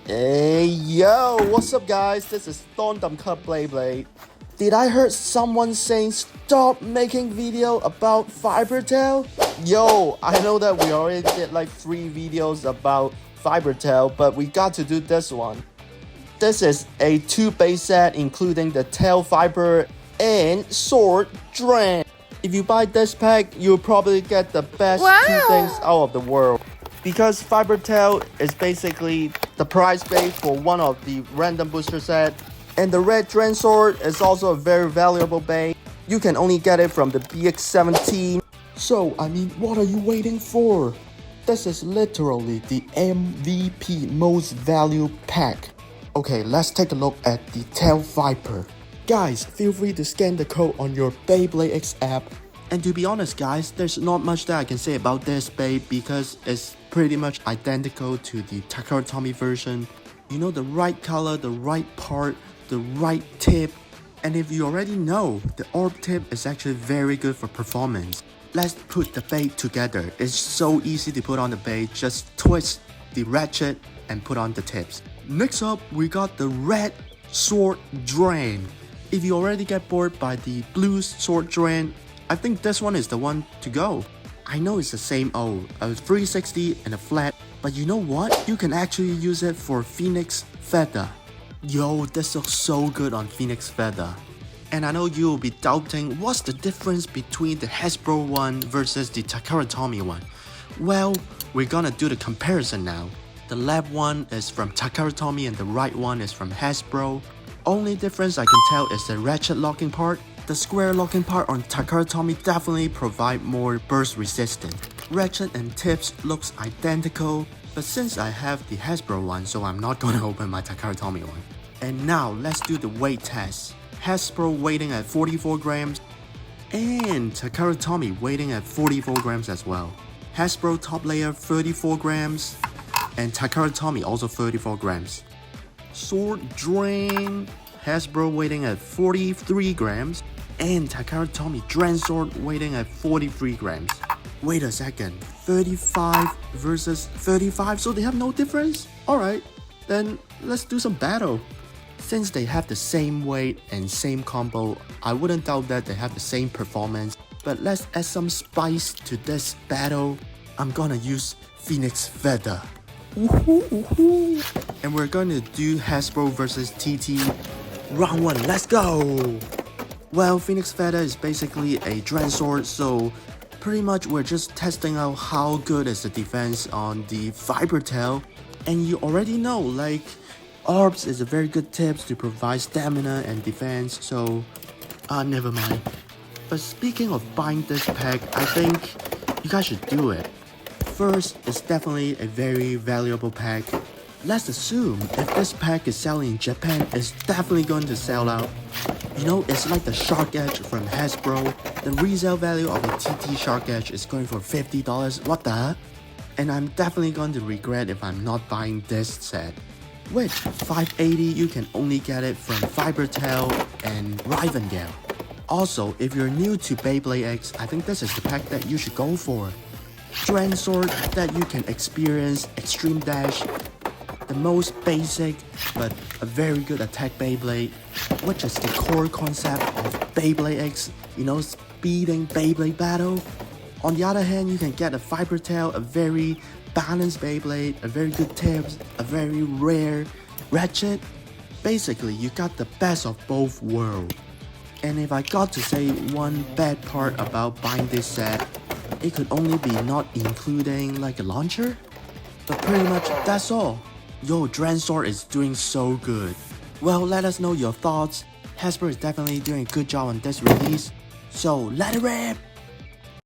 Hey yo, what's up guys? This is Thorndom Cup Beyblade. Did I heard someone saying stop making video about Fibertail? Yo, I know that we already did like 3 videos about Fibertail, but we got to do this one. This is a 2-base set including the tail fiber and sword Dran. If you buy this pack, you'll probably get the best 2 things out of the world. Because Fibertail is basically the prize bait for one of the random booster set, and the red Dran sword is also a very valuable bait. You can only get it from the BX17. So, I mean, what are you waiting for? This is literally the MVP most value pack. Okay, let's take a look at the tail viper. Guys, feel free to scan the code on your Beyblade X app. And to be honest guys, there's not much that I can say about this bait because it's pretty much identical to the Takara version. You know, the right color, the right part, the right tip. And if you already know, the orb tip is actually very good for performance. Let's put the bait together. It's so easy to put on the bait, just twist the ratchet and put on the tips. Next up, we got the red sword Dran. If you already get bored by the blue sword Dran, I think this one is the one to go. I know it's the same old, a 360 and a flat, but you know what? You can actually use it for Phoenix Feather. Yo, this looks so good on Phoenix Feather. And I know you will be doubting what's the difference between the Hasbro one versus the Takara one. Well, we're gonna do the comparison now. The left one is from Takara and the right one is from Hasbro. Only difference I can tell is the ratchet locking part. The square locking part on Takara definitely provide more burst resistance. Ratchet and tips looks identical, but since I have the Hasbro one, so I'm not gonna open my Takara one. And now let's do the weight test. Hasbro weighing at 44 grams and Takara weighing at 44 grams as well. Hasbro top layer 34 grams and Takara also 34 grams. Sword Dran, Hasbro weighing at 43 grams and Takara Dran sword weighing at 43 grams. Wait a second, 35 versus 35, so they have no difference? Alright, then let's do some battle. Since they have the same weight and same combo, I wouldn't doubt that they have the same performance, but let's add some spice to this battle. I'm gonna use Phoenix Feather. And we're gonna do Hasbro versus TT. Round 1, let's go! Well, Phoenix Feather is basically a Dran sword, so pretty much we're just testing out how good is the defense on the Fibertail. And you already know, like, Orbs is a very good tip to provide stamina and defense, so never mind. But speaking of buying this pack, I think you guys should do it. First, it's definitely a very valuable pack. Let's assume if this pack is selling in Japan, it's definitely going to sell out. You know, it's like the Shark Edge from Hasbro. The resale value of a TT Shark Edge is going for $50. What the heck? And I'm definitely going to regret if I'm not buying this set. Which, $580, you can only get it from Fibertail and Rivendell. Also, if you're new to Beyblade X, I think this is the pack that you should go for. Dran sword that you can experience Extreme Dash, the most basic but a very good attack Beyblade, which is the core concept of Beyblade X, you know, speeding Beyblade battle. On the other hand, you can get a Fibertail, a very balanced Beyblade, a very good tips, a very rare ratchet. Basically, you got the best of both worlds. And if I got to say one bad part about buying this set, it could only be not including like a launcher. But pretty much that's all. Yo, Dran sword is doing so good. Well, let us know your thoughts. Hasbro is definitely doing a good job on this release. So let it rip!